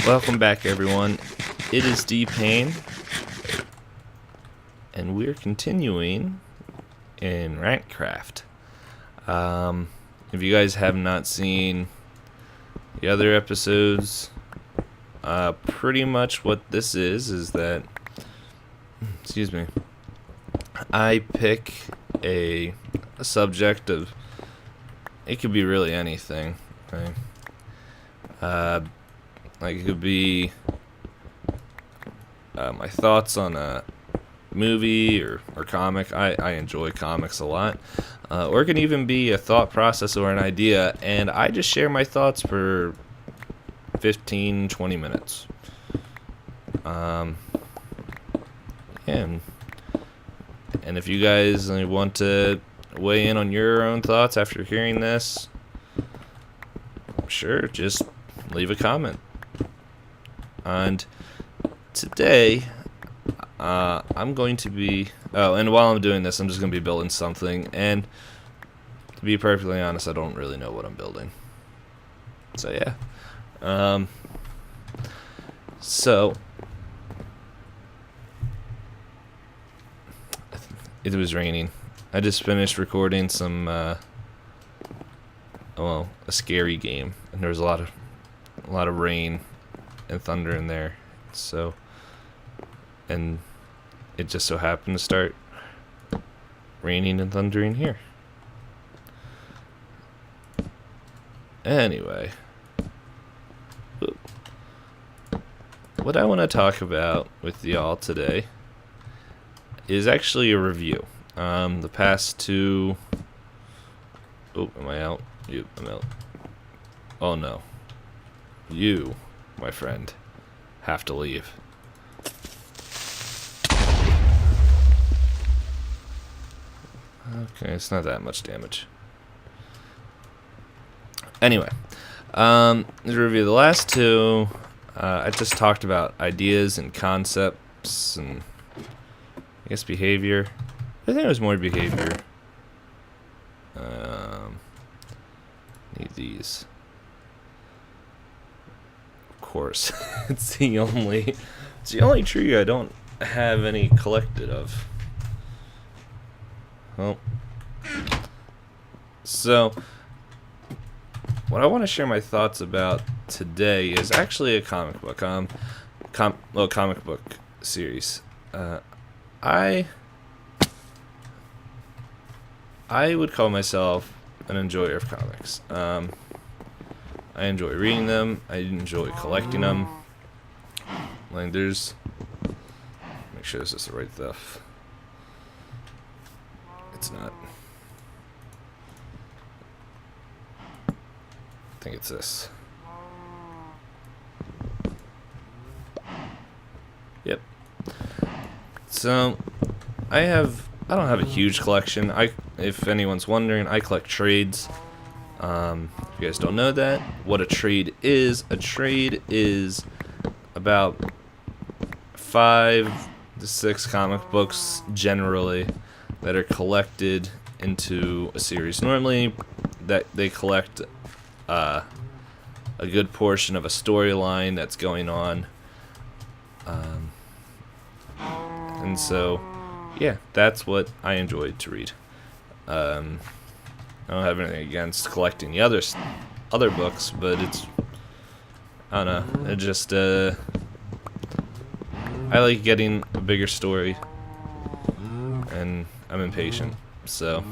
Welcome back, everyone. It is D-Pain, and we're continuing in Rantcraft. If you guys have not seen the other episodes, pretty much what this is that, excuse me, I pick a subject of, it could be really anything, right? Like it could be my thoughts on a movie or comic. I enjoy comics a lot. Or it can even be a thought process or an idea, and I just share my thoughts for 15-20 minutes. And if you guys want to weigh in on your own thoughts after hearing this, sure, just leave a comment. And today, I'm going to be... Oh, and while I'm doing this, I'm just going to be building something. And to be perfectly honest, I don't really know what I'm building. So, yeah. So, it was raining. I just finished recording some, a scary game. And there was a lot of rain and thunder in there. So, and it just so happened to start raining and thundering here. Anyway, what I want to talk about with y'all today is actually a review. The past two... Oh, am I out? Yep, I'm out. Oh no. You, my friend, have to leave. Okay, it's not that much damage. Anyway, to review the last two, I just talked about ideas and concepts and I guess behavior. I think it was more behavior. Need these. Of course, it's the only tree I don't have any collected of. Well, so what I want to share my thoughts about today is actually a comic book. Comic book series. I would call myself an enjoyer of comics. I enjoy reading them. I enjoy collecting them. Like there's, make sure this is the right stuff. It's not. I think it's this. Yep. So I don't have a huge collection. If anyone's wondering, I collect trades. If you guys don't know that, what a trade is about 5 to 6 comic books generally that are collected into a series. Normally, that they collect a good portion of a storyline that's going on, and so yeah, that's what I enjoyed to read. I don't have anything against collecting the other books, but it's, I don't know, it just I like getting a bigger story, and I'm impatient, so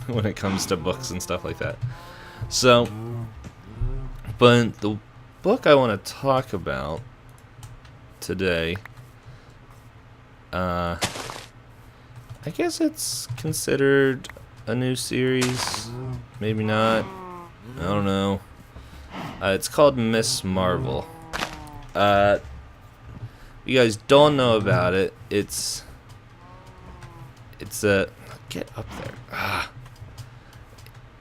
when it comes to books and stuff like that. So, but the book I want to talk about today, I guess it's considered a new series, maybe not, I don't know. It's called Miss Marvel. You guys don't know about it. It's a, get up there.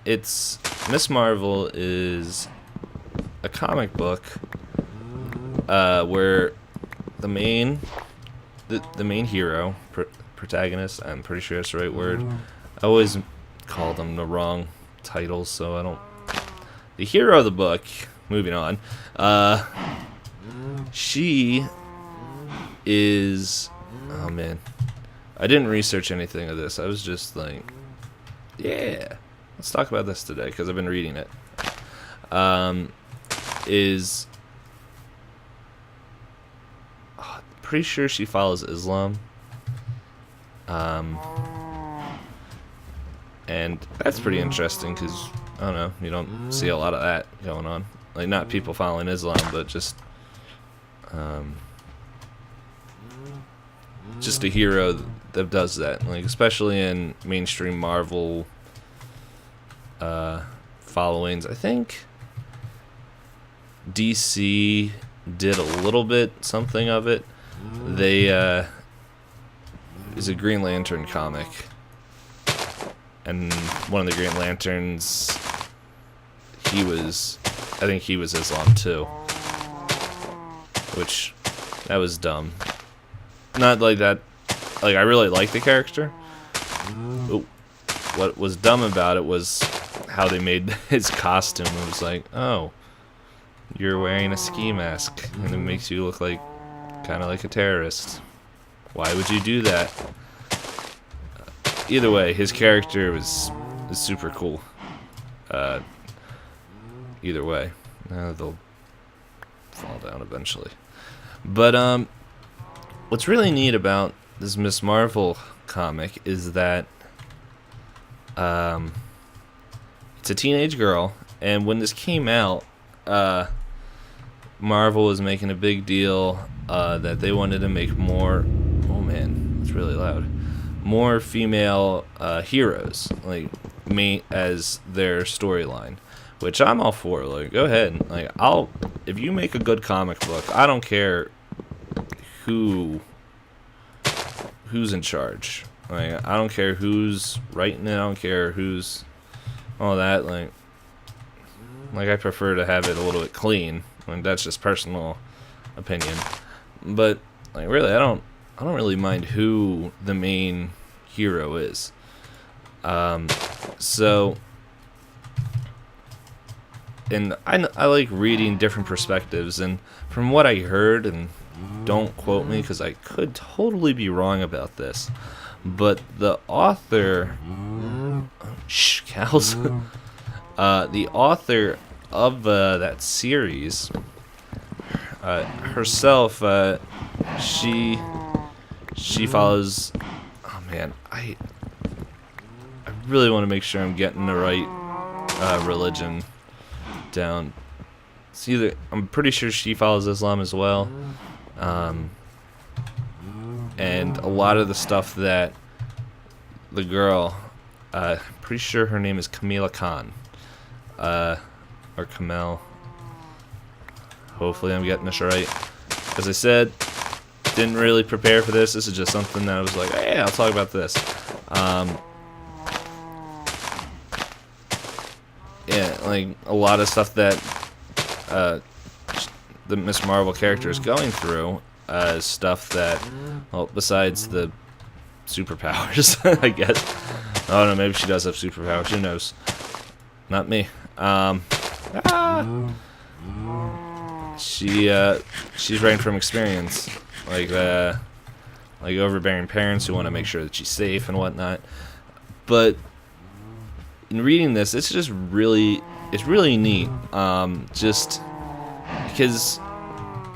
It's, Miss Marvel is a comic book where the main hero, protagonist, I'm pretty sure that's the right word. I always call them the wrong titles, so I don't. The hero of the book, moving on, She is... Oh, man. I didn't research anything of this. I was just like, yeah, let's talk about this today because I've been reading it. Pretty sure she follows Islam. And that's pretty interesting because, I don't know, you don't see a lot of that going on. Like, not people following Islam, but just a hero that does that. Like, especially in mainstream Marvel followings. I think DC did a little bit, something of it. They, is a Green Lantern comic. And one of the Green Lanterns, I think he was Islam too. Which, that was dumb. Not like that, like I really like the character. Ooh. What was dumb about it was how they made his costume. It was like, oh, you're wearing a ski mask, and it makes you look like, kind of like a terrorist. Why would you do that? Either way, his character was super cool. Either way, they'll fall down eventually. But what's really neat about this Miss Marvel comic is that it's a teenage girl, and when this came out, Marvel was making a big deal that they wanted to make more. Oh man, it's really loud. More female heroes, like me, as their storyline, which I'm all for. Like, go ahead, like if you make a good comic book, I don't care who's in charge. Like, I don't care who's writing it. I don't care who's all that. Like I prefer to have it a little bit clean. Like, that's just personal opinion. But like, really, I don't really mind who the main hero is. So, and I like reading different perspectives, and from what I heard, and don't quote me because I could totally be wrong about this, but the author, cows, the author of that series, herself, she follows. Oh man, I really want to make sure I'm getting the right religion down. It's either, I'm pretty sure she follows Islam as well, and a lot of the stuff that the girl, pretty sure her name is Kamala Khan, or Kamel. Hopefully I'm getting this right. As I said, didn't really prepare for this. This is just something that I was like, hey, I'll talk about this. Yeah, like a lot of stuff that the Miss Marvel character is going through is stuff that, well, besides the superpowers, I guess. I don't know, maybe she does have superpowers. Who knows? Not me. She's writing from experience, like overbearing parents who want to make sure that she's safe and whatnot. But in reading this, it's really neat. Just because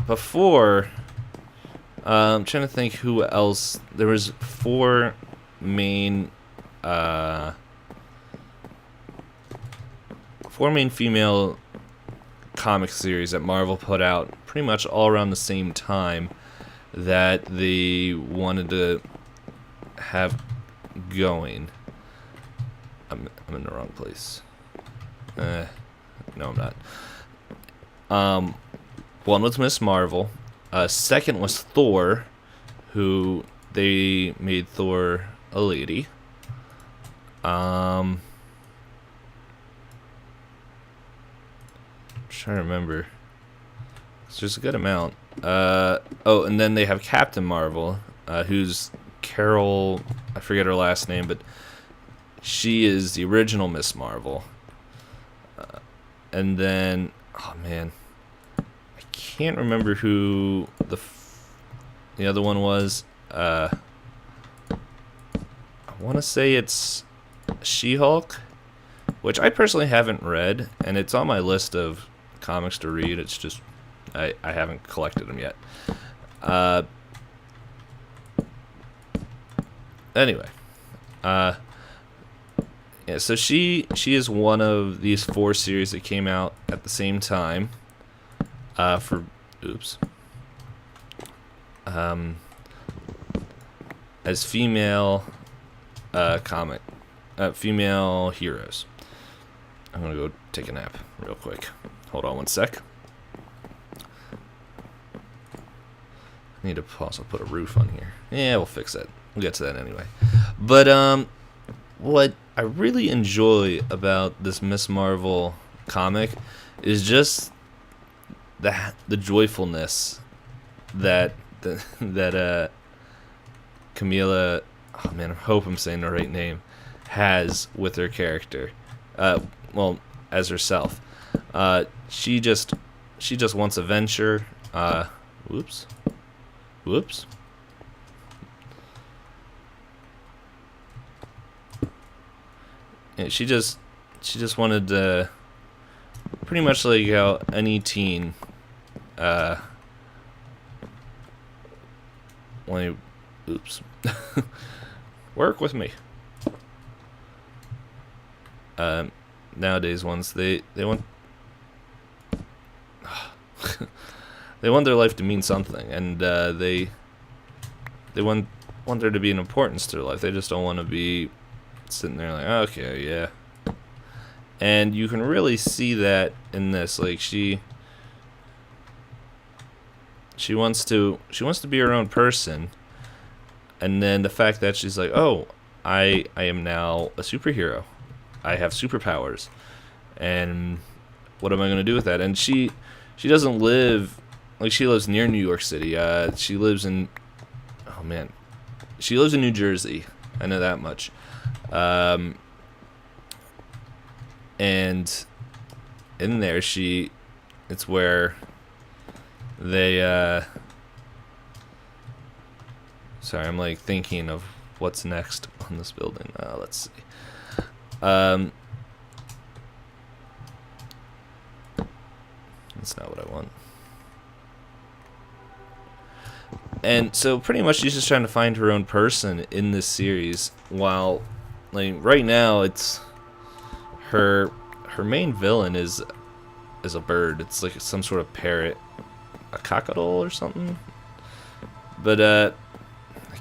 before, I'm trying to think who else. There was four main female comic series that Marvel put out pretty much all around the same time that they wanted to have going. I'm in the wrong place. No, I'm not. One was Miss Marvel. Second was Thor, who they made Thor a lady. Trying to remember. It's just a good amount. Oh, and then they have Captain Marvel, who's Carol. I forget her last name, but she is the original Miss Marvel. And then, oh man, I can't remember who the other one was. I want to say it's She-Hulk, which I personally haven't read, and it's on my list of comics to read. It's just I haven't collected them yet. Anyway, yeah. So she is one of these 4 series that came out at the same time. For oops. As female female heroes. I'm gonna go take a nap real quick. Hold on one sec. I need to also put a roof on here. Yeah, we'll fix that. We'll get to that anyway. But what I really enjoy about this Miss Marvel comic is just the joyfulness that Camila, oh man, I hope I'm saying the right name, has with her character. Well, as herself. She just wants a venture. Whoops. Yeah, she just wanted to pretty much like how any teen oops. Work with me. Nowadays ones they want they want their life to mean something, and they want there to be an importance to their life. They just don't want to be sitting there like, okay, yeah. And you can really see that in this. Like she wants to be her own person, and then the fact that she's like, oh, I am now a superhero. I have superpowers, and what am I going to do with that? And she doesn't live, like, she lives near New York City. She lives in, oh man, she lives in New Jersey. I know that much. And in there, it's where they, sorry, I'm like thinking of what's next on this building. Let's see. That's not what I want. And so pretty much she's just trying to find her own person in this series, while like right now it's her main villain is a bird. It's like some sort of parrot, a cockatiel or something. But I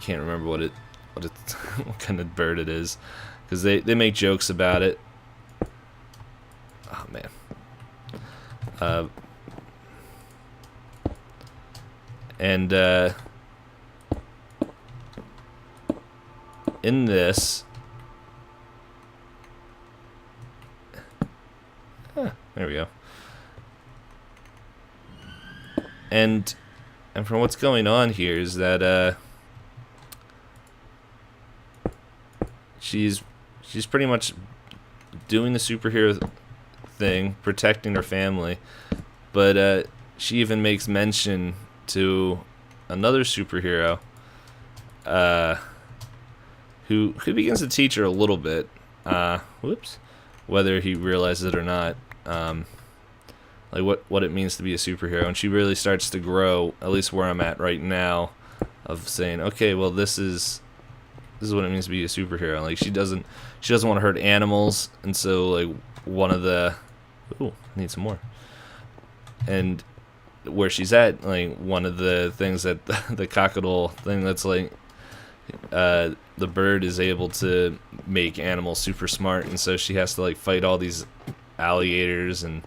can't remember what what kind of bird it is, because they make jokes about it. Oh man. And in this, there we go. And from what's going on here is that she's pretty much doing the superhero thing, protecting her family, but she even makes mention to another superhero who begins to teach her a little bit, whether he realizes it or not, like what it means to be a superhero. And she really starts to grow, at least where I'm at right now, of saying, okay, well, this is what it means to be a superhero. Like she doesn't want to hurt animals, and so like one of the I need some more. And where she's at, like one of the things that the cockatiel thing, that's like the bird is able to make animals super smart, and so she has to like fight all these alligators and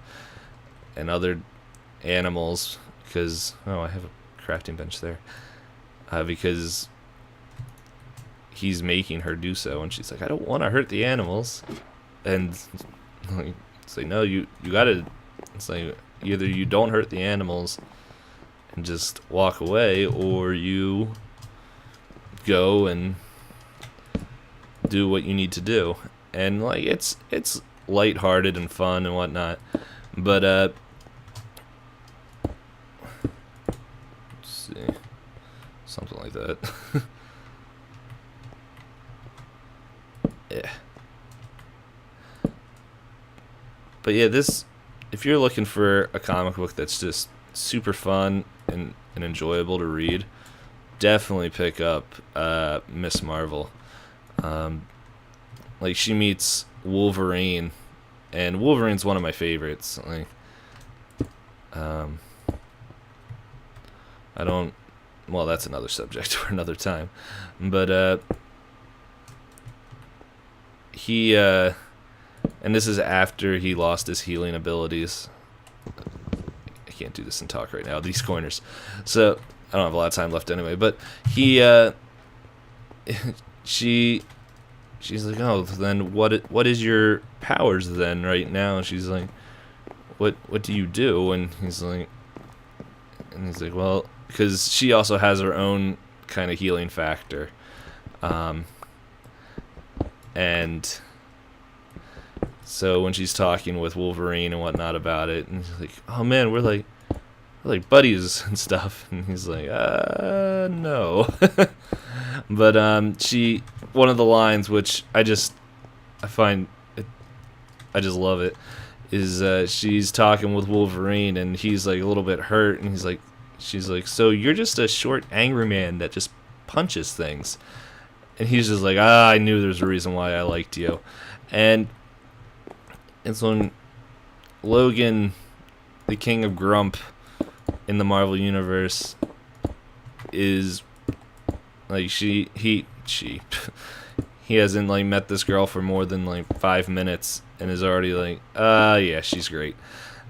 other animals because I have a crafting bench there, because he's making her do so, and she's like, I don't want to hurt the animals, and like, it's like, no, you gotta, it's like either you don't hurt the animals and just walk away, or you go and do what you need to do. And like it's lighthearted and fun and whatnot, but something like that. Yeah. But yeah, this, if you're looking for a comic book that's just super fun and enjoyable to read, definitely pick up Miss Marvel. Like, she meets Wolverine, and Wolverine's one of my favorites. Like, I don't. Well, that's another subject for another time. But he and this is after he lost his healing abilities. I can't do this and talk right now. These corners. So I don't have a lot of time left anyway. But he she's like, oh, then what is your powers then right now? And she's like, what do you do? And he's like, well, because she also has her own kind of healing factor, and so when she's talking with Wolverine and whatnot about it, and he's like, oh man, we're like buddies and stuff, and he's like, no. But one of the lines which I just love it, is she's talking with Wolverine, and he's like a little bit hurt, and she's like, so you're just a short angry man that just punches things. And he's just like, I knew there's a reason why I liked you. And it's when Logan, the King of Grump in the Marvel Universe, is like, he hasn't like met this girl for more than like 5 minutes and is already like, yeah, she's great.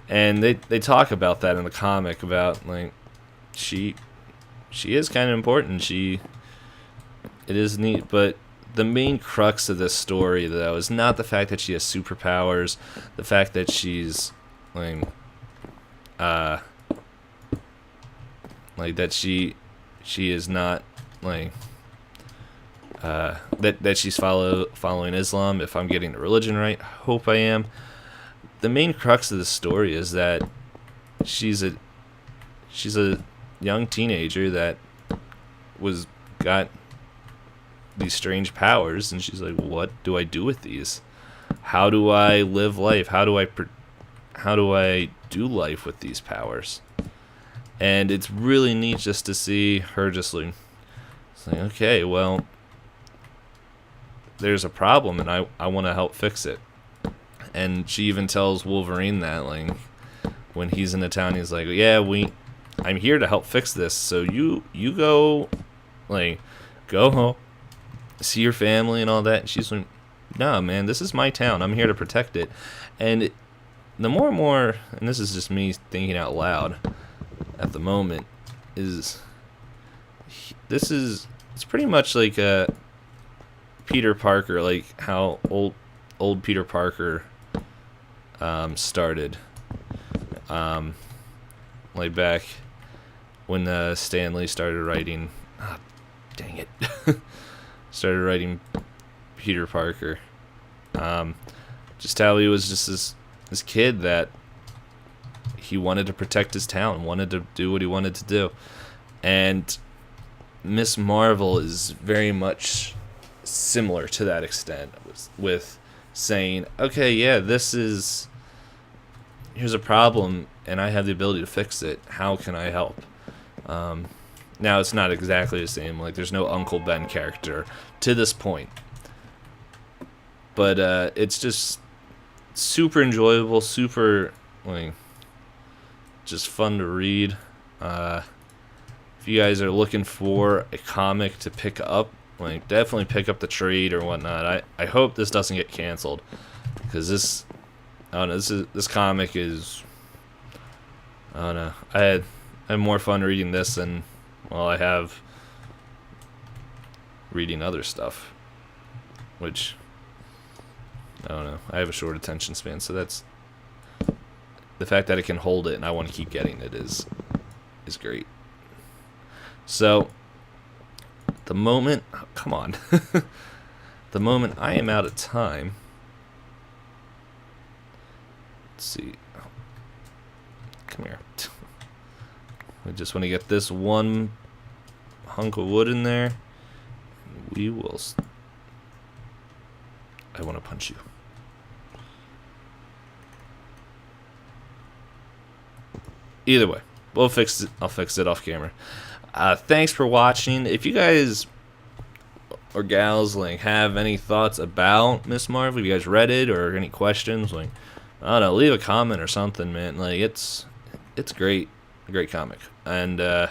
And they talk about that in the comic, about like, she is kind of important. It is neat, but the main crux of this story, though, is not the fact that she has superpowers, the fact that she's like that she is not like that she's following Islam, if I'm getting the religion right. I hope I am. The main crux of the story is that she's a young teenager that got these strange powers, and she's like, what do I do with these? How do I live life? How do I do life with these powers? And it's really neat just to see her just like, okay, well, there's a problem, and I want to help fix it. And she even tells Wolverine that, like, when he's in the town, he's like, yeah, I'm here to help fix this, so you go home, see your family and all that. And she's like, nah, man, this is my town. I'm here to protect it. And the more and more, and this is just me thinking out loud at the moment, it's pretty much like Peter Parker, like how old Peter Parker started, like back when Stan Lee started writing. Dang it. Started writing Peter Parker. Just how he was just this kid that he wanted to protect his town, wanted to do what he wanted to do. And Miss Marvel is very much similar to that extent, with saying, okay, yeah, here's a problem, and I have the ability to fix it. How can I help? Now, it's not exactly the same. Like, there's no Uncle Ben character to this point. But it's just super enjoyable, super, like, just fun to read. If you guys are looking for a comic to pick up, like, definitely pick up the trade or whatnot. I hope this doesn't get canceled, because this comic is, I don't know. I had more fun reading this than, well, I have reading other stuff, which, I don't know. I have a short attention span, so that's, the fact that it can hold it and I want to keep getting it is great. So, the moment, oh, come on, the moment I am out of time, let's see, come here. I just want to get this one hunk of wood in there. We will... I want to punch you. Either way, we'll fix it. I'll fix it off camera. Thanks for watching. If you guys or gals like have any thoughts about Miss Marvel, if you guys read it or any questions, like I don't know, leave a comment or something, man. Like it's great, a great comic. And yeah,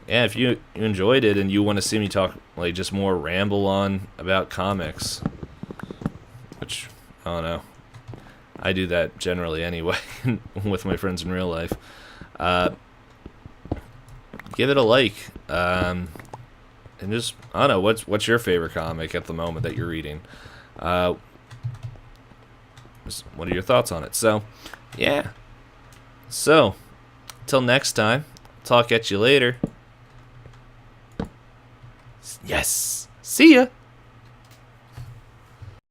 if you enjoyed it and you want to see me talk like just more ramble on about comics, which I don't know, I do that generally anyway with my friends in real life. Give it a like, and just I don't know, what's your favorite comic at the moment that you're reading? What are your thoughts on it? So, yeah. So, till next time, talk at you later. Yes. See ya.